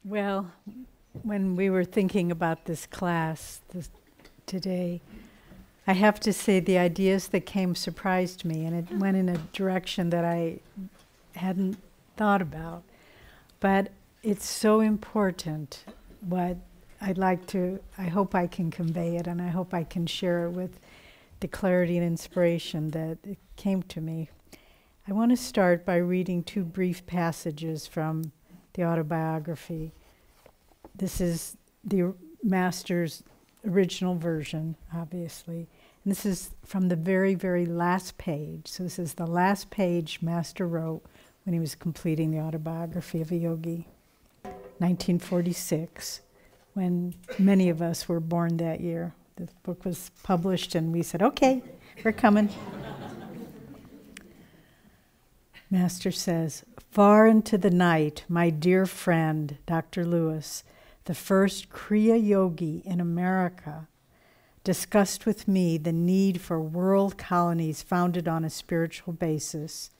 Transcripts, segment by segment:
Well, when we were thinking about this class today, I have to say the ideas that came surprised me, and it went in a direction that I hadn't thought about. But it's so important what I hope I can convey it, and I hope I can share it with the clarity and inspiration that it came to me. I want to start by reading two brief passages from the autobiography. This is the Master's original version, obviously. And this is from the very, very last page. So this is the last page Master wrote when he was completing the autobiography of a yogi, 1946, when many of us were born that year. The book was published and we said, okay, we're coming. Master says, far into the night, my dear friend, Dr. Lewis, the first Kriya yogi in America, discussed with me the need for world colonies founded on a spiritual basis,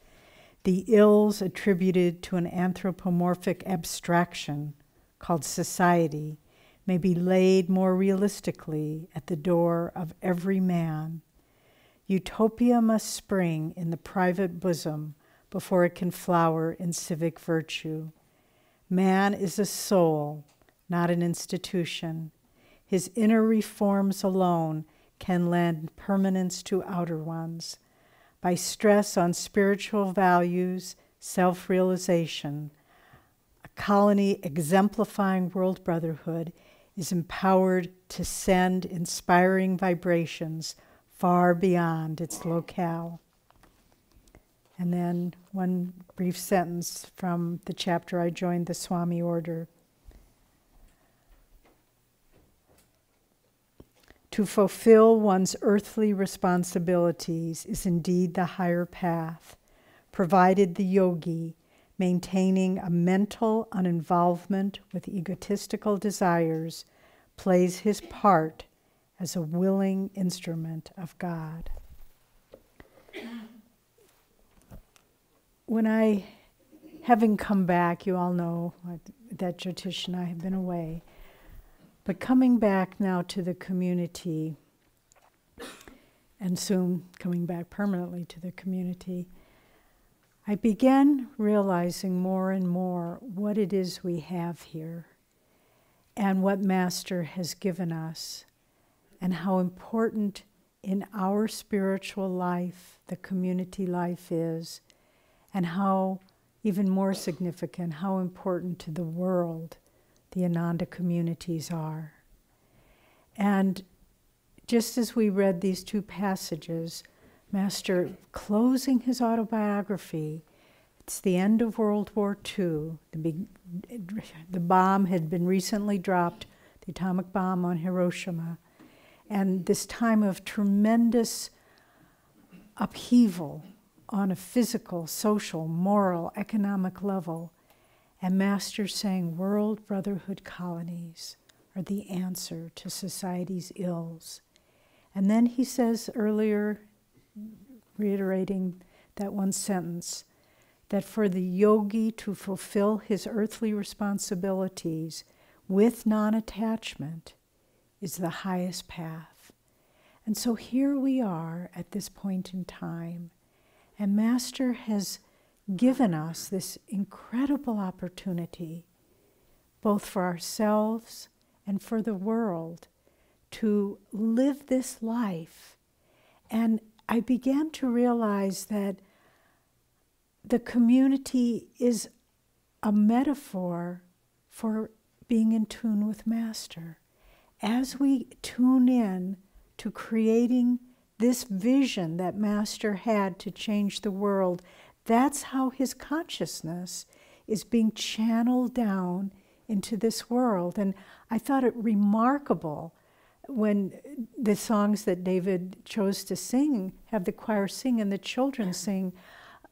the ills attributed to an anthropomorphic abstraction called society may be laid more realistically at the door of every man. Utopia must spring in the private bosom before it can flower in civic virtue. Man is a soul, not an institution. His inner reforms alone can lend permanence to outer ones. By stress on spiritual values, self-realization, a colony exemplifying world brotherhood is empowered to send inspiring vibrations far beyond its locale. And then one brief sentence from the chapter I joined the Swami order. To fulfill one's earthly responsibilities is indeed the higher path, provided the yogi, maintaining a mental uninvolvement with egotistical desires, plays his part as a willing instrument of God. When having come back, you all know that Jyotish and I have been away, but coming back now to the community, and soon coming back permanently to the community, I began realizing more and more what it is we have here and what Master has given us and how important in our spiritual life the community life is, and how even more significant, how important to the world the Ananda communities are. And just as we read these two passages, Master closing his autobiography, it's the end of World War II. The bomb had been recently dropped, the atomic bomb on Hiroshima, and this time of tremendous upheaval on a physical, social, moral, economic level. And Master saying world brotherhood colonies are the answer to society's ills. And then he says earlier, reiterating that one sentence, that for the yogi to fulfill his earthly responsibilities with non-attachment is the highest path. And so here we are at this point in time, and Master has given us this incredible opportunity, both for ourselves and for the world, to live this life. And I began to realize that the community is a metaphor for being in tune with Master. As we tune in to creating this vision that Master had to change the world, that's how his consciousness is being channeled down into this world. And I thought it remarkable when the songs that David chose to sing, have the choir sing and the children sing,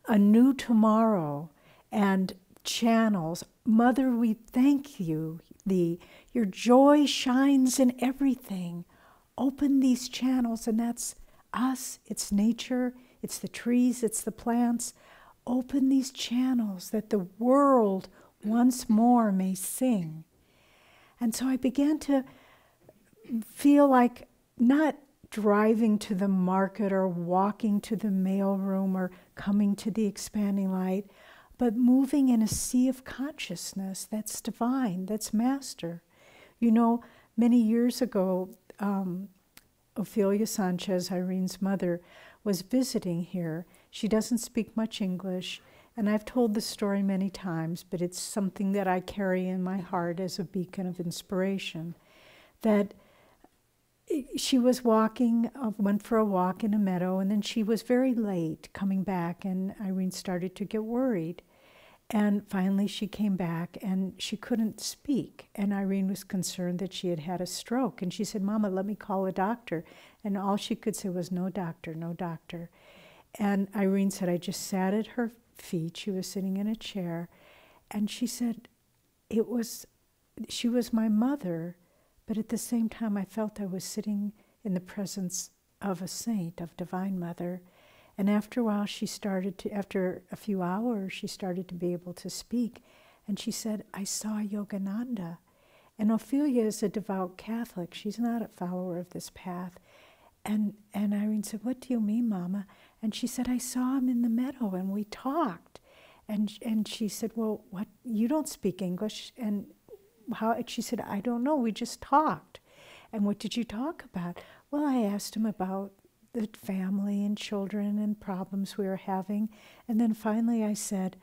A New Tomorrow, and channels, Mother, we thank you, your joy shines in everything. Open these channels, and that's us, it's nature, it's the trees, it's the plants. Open these channels that the world once more may sing. And so I began to feel like not driving to the market or walking to the mailroom or coming to the expanding light, but moving in a sea of consciousness that's divine, that's master. You know, many years ago, Ophelia Sanchez, Irene's mother, was visiting here. She doesn't speak much English, and I've told the story many times, but it's something that I carry in my heart as a beacon of inspiration. That she was walking, went for a walk in a meadow, and then she was very late coming back, and Irene started to get worried. And finally she came back and she couldn't speak. And Irene was concerned that she had had a stroke. And she said, "Mama, let me call a doctor." And all she could say was, "No doctor, no doctor." And Irene said, "I just sat at her feet." She was sitting in a chair. And she said, she was my mother, but at the same time I felt I was sitting in the presence of a saint, of Divine Mother. And after a while, after a few hours, she started to be able to speak. And she said, "I saw Yogananda." And Ophelia is a devout Catholic. She's not a follower of this path. And Irene said, "What do you mean, Mama?" And she said, "I saw him in the meadow and we talked." And she said, "Well, what? You don't speak English." And how? And she said, "I don't know. We just talked." "And what did you talk about?" "Well, I asked him about the family and children and problems we were having. And then finally I said,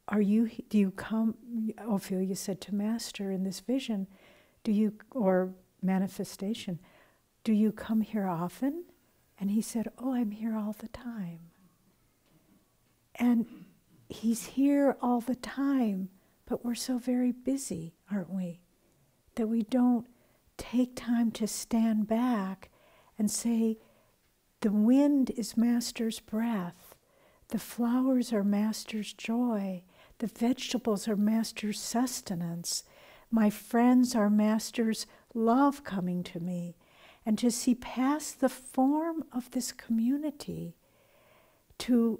do you come," Ophelia said to Master in this vision, or manifestation, "do you come here often?" And he said, "Oh, I'm here all the time." And he's here all the time, but we're so very busy, aren't we? That we don't take time to stand back and say, the wind is Master's breath, the flowers are Master's joy, the vegetables are Master's sustenance, my friends are Master's love coming to me, and to see past the form of this community, to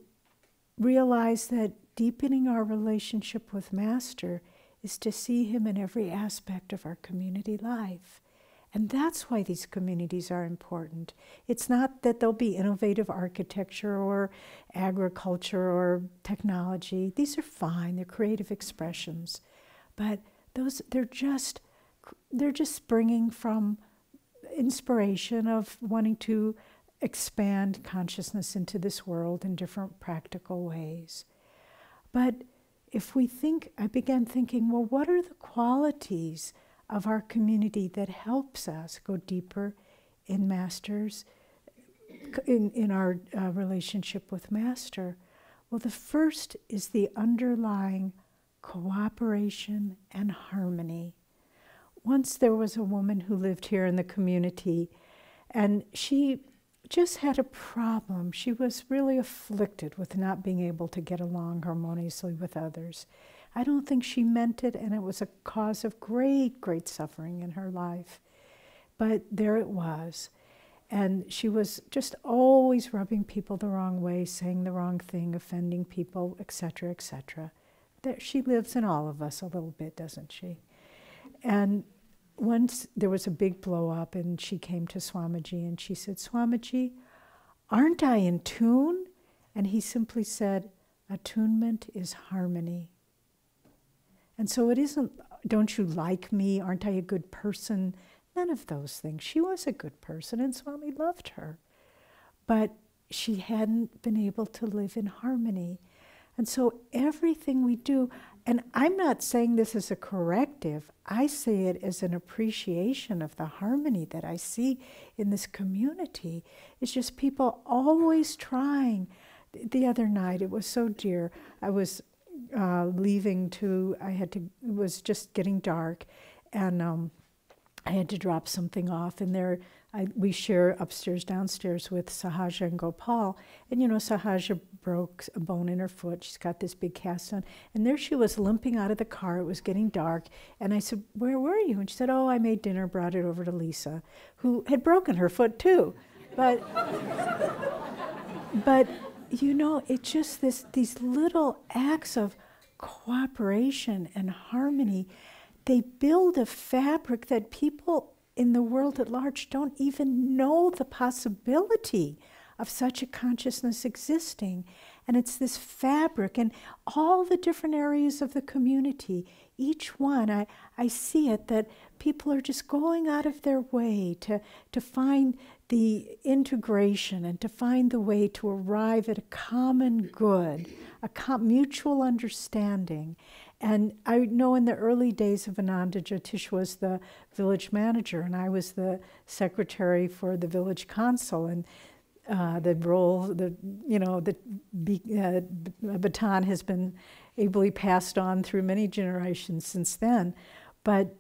realize that deepening our relationship with Master is to see him in every aspect of our community life. And that's why these communities are important. It's not that there'll be innovative architecture or agriculture or technology. These are fine, they're creative expressions. But they're just springing from inspiration of wanting to expand consciousness into this world in different practical ways. But I began thinking, well, what are the qualities of our community that helps us go deeper in Master's, in our relationship with Master? Well, the first is the underlying cooperation and harmony. Once there was a woman who lived here in the community, and she just had a problem. She was really afflicted with not being able to get along harmoniously with others. I don't think she meant it, and it was a cause of great, great suffering in her life. But there it was. And she was just always rubbing people the wrong way, saying the wrong thing, offending people, etc., etc. She lives in all of us a little bit, doesn't she? And once there was a big blow up, and she came to Swamiji, and she said, "Swamiji, aren't I in tune?" And he simply said, "Attunement is harmony." And so it isn't, "Don't you like me? Aren't I a good person?" None of those things. She was a good person, and Swami loved her. But she hadn't been able to live in harmony. And so everything we do, and I'm not saying this as a corrective, I say it as an appreciation of the harmony that I see in this community. It's just people always trying. The other night, it was so dear. I was leaving it was just getting dark, and I had to drop something off, and we share upstairs, downstairs with Sahaja and Gopal. And Sahaja broke a bone in her foot. She's got this big cast on. And there she was limping out of the car. It was getting dark. And I said, "Where were you?" And she said, "Oh, I made dinner, brought it over to Lisa," who had broken her foot too. But it's just these little acts of cooperation and harmony, they build a fabric that people in the world at large don't even know the possibility of such a consciousness existing. And it's this fabric, and all the different areas of the community, each one, I see it, that people are just going out of their way to find the integration and to find the way to arrive at a common good, a mutual understanding. And I know in the early days of Ananda, Jyotish was the village manager, and I was the secretary for the village council. And the role, the baton has been ably passed on through many generations since then. But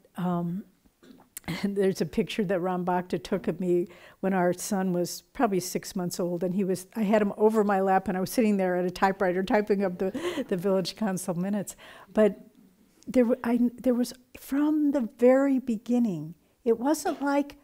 and there's a picture that Ram Bhakta took of me when our son was probably 6 months old, and I had him over my lap, and I was sitting there at a typewriter typing up the village council minutes. But there was, from the very beginning, it wasn't like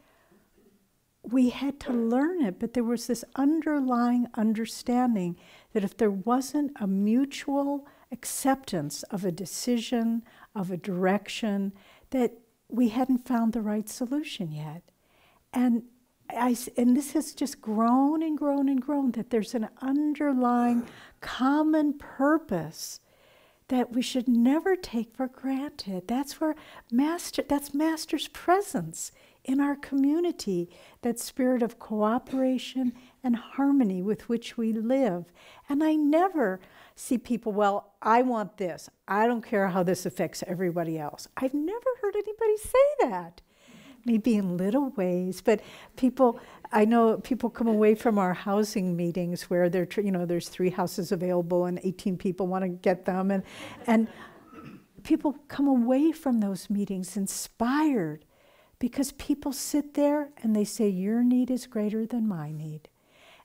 we had to learn it, but there was this underlying understanding that if there wasn't a mutual acceptance of a decision, of a direction, that we hadn't found the right solution yet. And this has just grown and grown and grown, that there's an underlying common purpose that we should never take for granted. That's where that's Master's presence in our community, that spirit of cooperation and harmony with which we live. And I never see people, well, I want this. I don't care how this affects everybody else. I've never heard anybody say that. Maybe in little ways, but I know people come away from our housing meetings where there's 3 houses available and 18 people want to get them, and people come away from those meetings inspired because people sit there and they say, your need is greater than my need.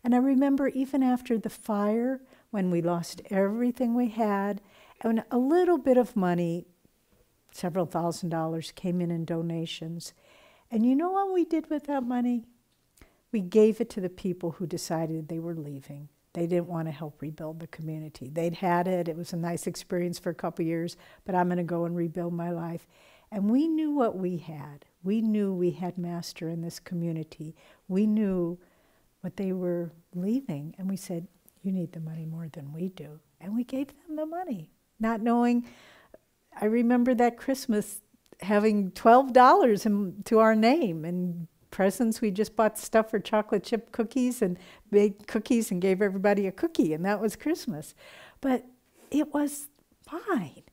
And I remember even after the fire, when we lost everything we had, and a little bit of money, several $1,000s came in donations. And you know what we did with that money? We gave it to the people who decided they were leaving. They didn't want to help rebuild the community. They'd had it. It was a nice experience for a couple years, but I'm going to go and rebuild my life. And we knew what we had. We knew we had Master in this community. We knew what they were leaving. And we said, you need the money more than we do. And we gave them the money, not knowing. I remember that Christmas having $12 to our name and presents. We just bought stuff for chocolate chip cookies and baked cookies and gave everybody a cookie, and that was Christmas. But it was fine.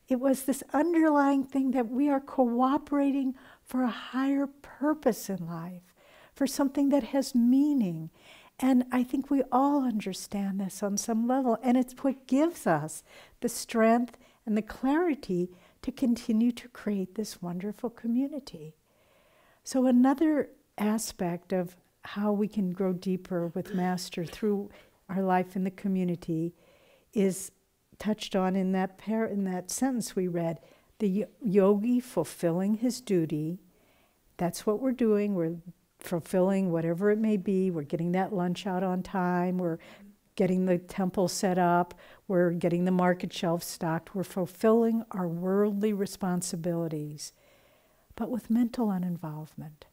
It was this underlying thing that we are cooperating for a higher purpose in life, for something that has meaning. And I think we all understand this on some level, and it's what gives us the strength and the clarity to continue to create this wonderful community. So another aspect of how we can grow deeper with Master through our life in the community is touched on in that sentence we read. The yogi fulfilling his duty, that's what we're doing. We're fulfilling whatever it may be. We're getting that lunch out on time. We're getting the temple set up. We're getting the market shelf stocked. We're fulfilling our worldly responsibilities, but with mental uninvolvement.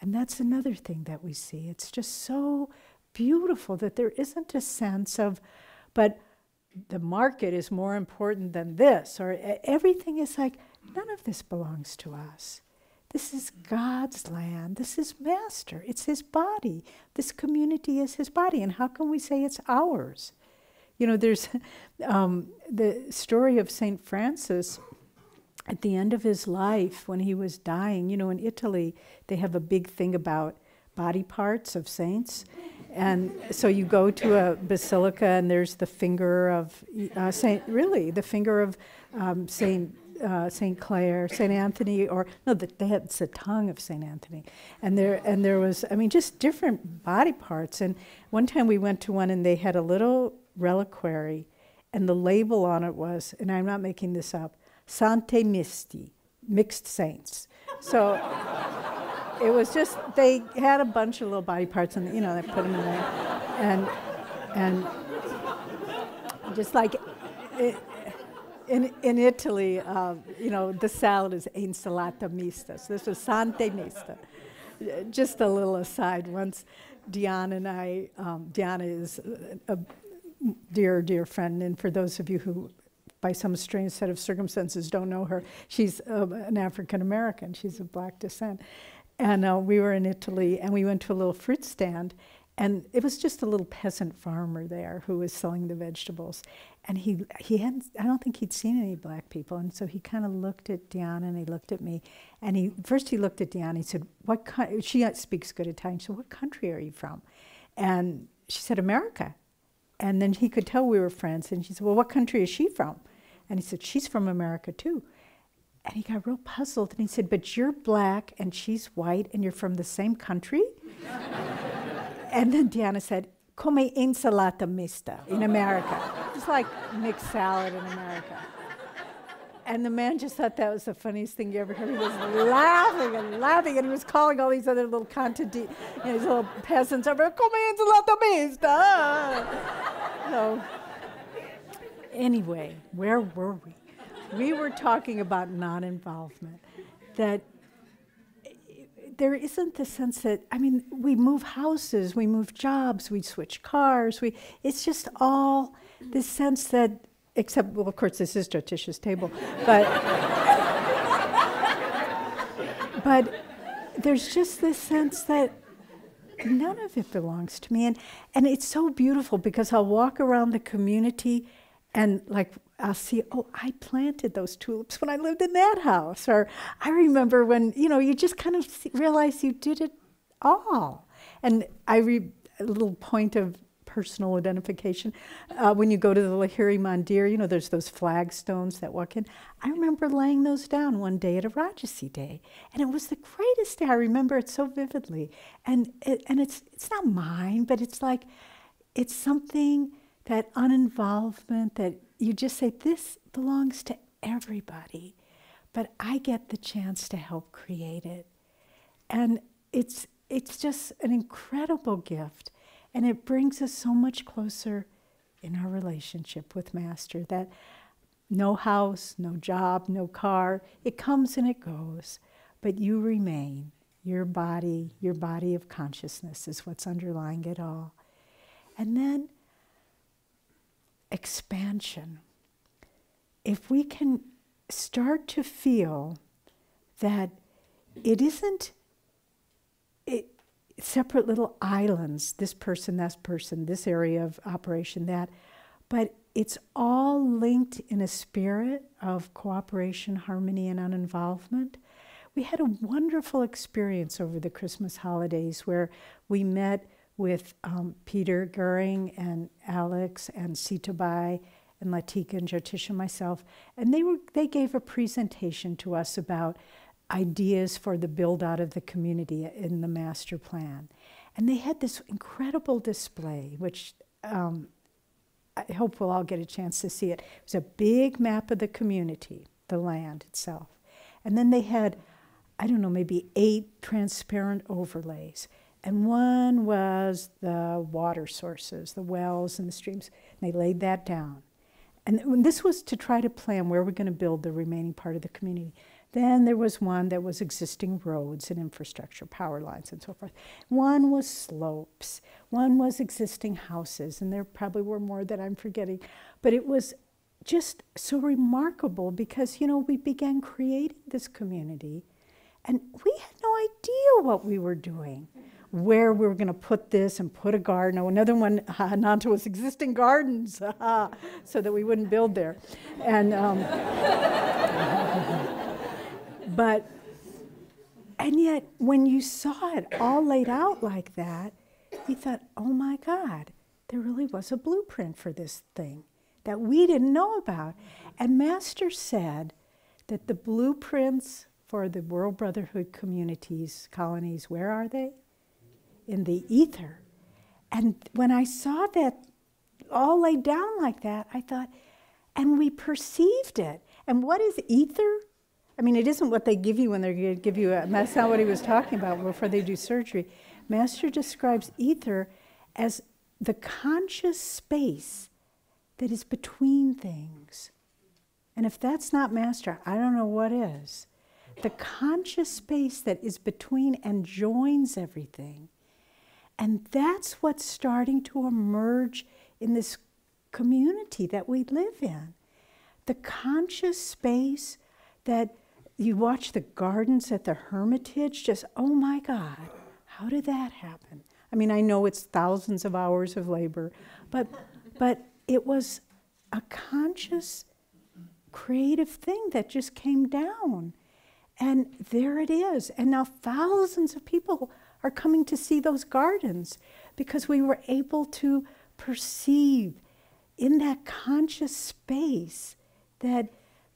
And that's another thing that we see. It's just so beautiful that there isn't a sense of, but the market is more important than this, or everything is like, none of this belongs to us. This is God's land. This is Master. It's his body. This community is his body. And how can we say it's ours? You know, there's the story of St. Francis at the end of his life when he was dying. You know, in Italy, they have a big thing about body parts of saints. And so you go to a basilica and there's the finger of the finger of St. Clare, St. Anthony, or no, it's the tongue of St. Anthony. And there was, I mean, just different body parts. And one time we went to one and they had a little reliquary and the label on it was, and I'm not making this up, Sante Misti, mixed saints. So it was just, they had a bunch of little body parts and, you know, they put them in there. And just like, in Italy, the salad is insalata mista. So this was Sante Mista. Just a little aside. Once Diana and I, Diana is a dear, dear friend, and for those of you who, by some strange set of circumstances, don't know her, she's an African American. She's of black descent. And we were in Italy, and we went to a little fruit stand, and it was just a little peasant farmer there who was selling the vegetables. And he hadn't, I don't think he'd seen any black people, and so he kind of looked at Diana and he looked at me, and first he looked at Diana, he said, she speaks good Italian, she said, what country are you from? And she said, America. And then he could tell we were friends, and she said, well, what country is she from? And he said, she's from America too. And he got real puzzled, and he said, but you're black and she's white and you're from the same country? And then Diana said, come insalata mista in America. It's like mixed salad in America. And the man just thought that was the funniest thing you ever heard. He was laughing and laughing, and he was calling all these other little contadini, these little peasants over, come insalata mista. So, anyway, where were we? We were talking about non-involvement, that there isn't the sense that, we move houses, we move jobs, we switch cars, it's just all this sense that, except, well, of course, this is Jyotisha's table, but there's just this sense that none of it belongs to me. And it's so beautiful because I'll walk around the community and I'll see, oh, I planted those tulips when I lived in that house. Or I remember when, you just kind of realize you did it all. And a little point of personal identification, when you go to the Lahiri Mandir, there's those flagstones that walk in. I remember laying those down one day at a Rajasi day. And it was the greatest day. I remember it so vividly. And it's not mine, but it's something, that uninvolvement, that you just say, this belongs to everybody, but I get the chance to help create it. And it's just an incredible gift, and it brings us so much closer in our relationship with Master, that no house, no job, no car, it comes and it goes, but you remain. Your body of consciousness is what's underlying it all. And then expansion. If we can start to feel that it isn't separate little islands, this person, that person, this area of operation, that, but it's all linked in a spirit of cooperation, harmony, and uninvolvement. We had a wonderful experience over the Christmas holidays where we met with Peter Goering and Alex and Sitabai and Latika and Jyotisha and myself, and they gave a presentation to us about ideas for the build-out of the community in the master plan. And they had this incredible display, which I hope we'll all get a chance to see it. It was a big map of the community, the land itself. And then they had, I don't know, maybe 8 transparent overlays. And one was the water sources, the wells and the streams. And they laid that down. And this was to try to plan where we're going to build the remaining part of the community. Then there was one that was existing roads and infrastructure, power lines and so forth. One was slopes. One was existing houses. And there probably were more that I'm forgetting. But it was just so remarkable because, we began creating this community. And we had no idea what we were doing, where we were going to put this and put a garden. Oh, another one, Ananta, was existing gardens, so that we wouldn't build there. And and yet, when you saw it all laid out like that, you thought, oh my God, there really was a blueprint for this thing that we didn't know about. And Master said that the blueprints for the World Brotherhood communities, colonies, where are they? In the ether. And when I saw that all laid down like that, I thought, and we perceived it. And what is ether? It isn't what they give you when they give you that's not what he was talking about before they do surgery. Master describes ether as the conscious space that is between things. And if that's not Master, I don't know what is. The conscious space that is between and joins everything. And that's what's starting to emerge in this community that we live in. The conscious space that you watch the gardens at the Hermitage, just, oh my God, how did that happen? I mean, I know it's thousands of hours of labor, but it was a conscious, creative thing that just came down. And there it is. And now thousands of people are coming to see those gardens because we were able to perceive in that conscious space that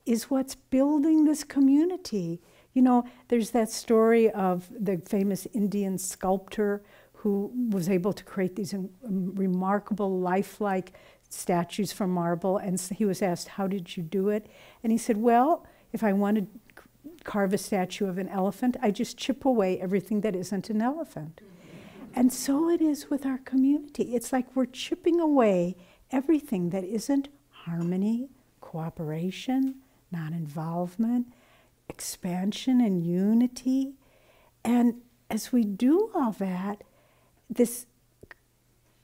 is what's building this community. You know, there's that story of the famous Indian sculptor who was able to create these remarkable lifelike statues from marble, and he was asked, how did you do it? And he said, well, if I wanted to carve a statue of an elephant, I just chip away everything that isn't an elephant. And so it is with our community. It's like we're chipping away everything that isn't harmony, cooperation, non-involvement, expansion and unity. And as we do all that, this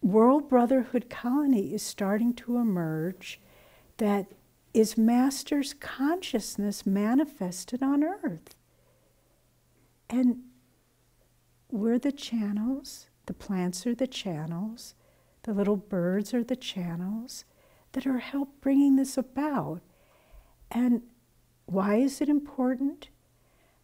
world brotherhood colony is starting to emerge that is Master's consciousness manifested on earth. And we're the channels, the plants are the channels, the little birds are the channels that are help bringing this about. And why is it important?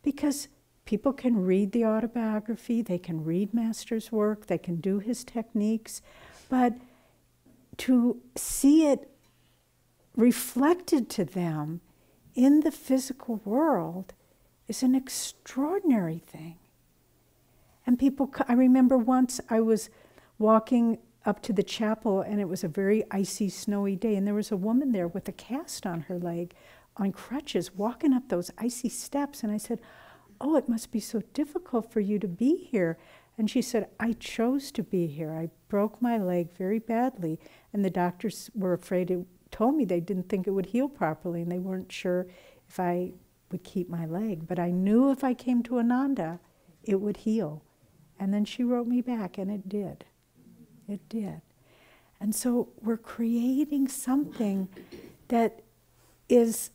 Because people can read the autobiography, they can read Master's work, they can do his techniques, but to see it reflected to them in the physical world is an extraordinary thing. And people, I remember once I was walking up to the chapel and it was a very icy, snowy day, and there was a woman there with a cast on her leg, on crutches, walking up those icy steps, and I said, oh, it must be so difficult for you to be here. And she said, I chose to be here. I broke my leg very badly, and the doctors were afraid it told me they didn't think it would heal properly, and they weren't sure if I would keep my leg. But I knew if I came to Ananda, it would heal. And then she wrote me back, and it did. It did. And so we're creating something that is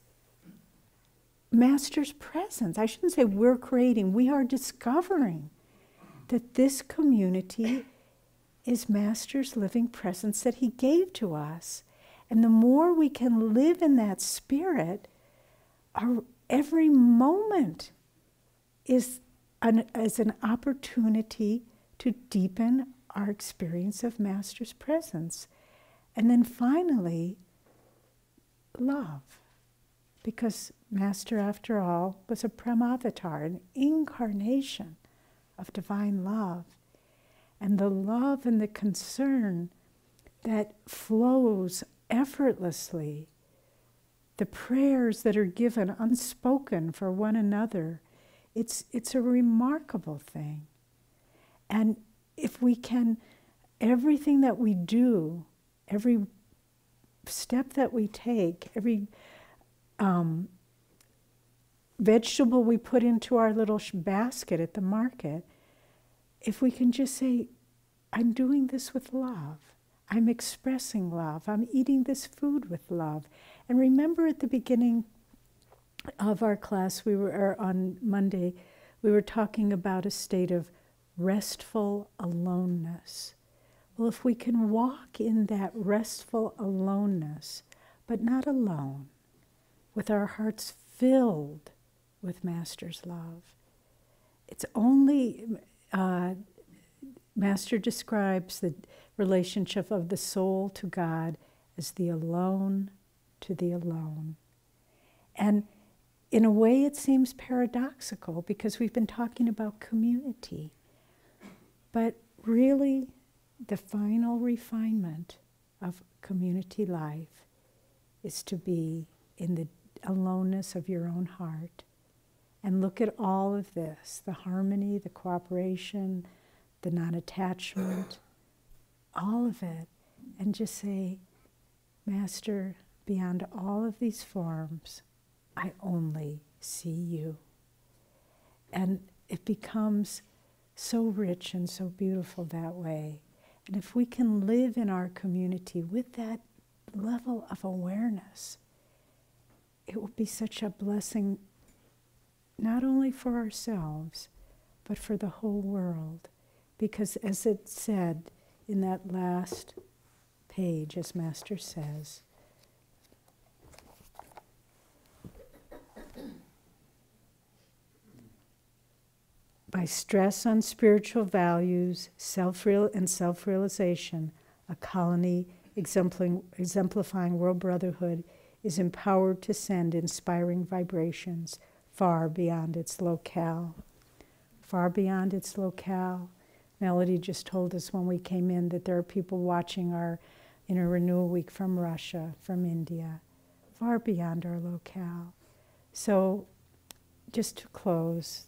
Master's presence. I shouldn't say we're creating, we are discovering that this community is Master's living presence that he gave to us. And the more we can live in that spirit, every moment is an opportunity to deepen our experience of Master's presence. And then finally, love. Because Master, after all, was a Premavatar, an incarnation of divine love. And the love and the concern that flows effortlessly, the prayers that are given unspoken for one another, it's a remarkable thing. And if we can, everything that we do, every step that we take, every vegetable we put into our little basket at the market, if we can just say, I'm doing this with love. I'm expressing love. I'm eating this food with love. And remember at the beginning of our class, on Monday, we were talking about a state of restful aloneness. Well, if we can walk in that restful aloneness, but not alone, with our hearts filled with Master's love, it's only, Master describes the relationship of the soul to God as the alone to the alone. And in a way it seems paradoxical because we've been talking about community. But really, the final refinement of community life is to be in the aloneness of your own heart and look at all of this, the harmony, the cooperation, the non-attachment, all of it, and just say, Master, beyond all of these forms, I only see you. And it becomes so rich and so beautiful that way. And if we can live in our community with that level of awareness, it will be such a blessing, not only for ourselves, but for the whole world. Because as it said in that last page, as Master says, by stress on spiritual values, self-realization, a colony exemplifying world brotherhood is empowered to send inspiring vibrations far beyond its locale. Far beyond its locale. Melody just told us when we came in that there are people watching our Inner Renewal Week from Russia, from India, far beyond our locale. So, just to close,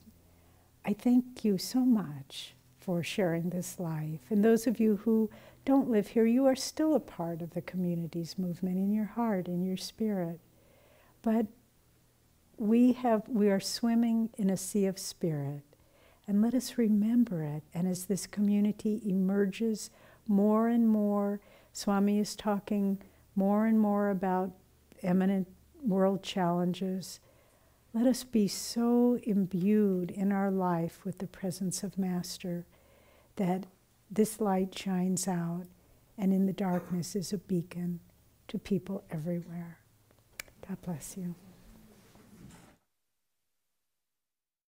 I thank you so much for sharing this life. And those of you who don't live here, you are still a part of the community's movement in your heart, in your spirit. But we are swimming in a sea of spirit. And let us remember it. And as this community emerges more and more, Swami is talking more and more about eminent world challenges. Let us be so imbued in our life with the presence of Master that this light shines out and in the darkness is a beacon to people everywhere. God bless you.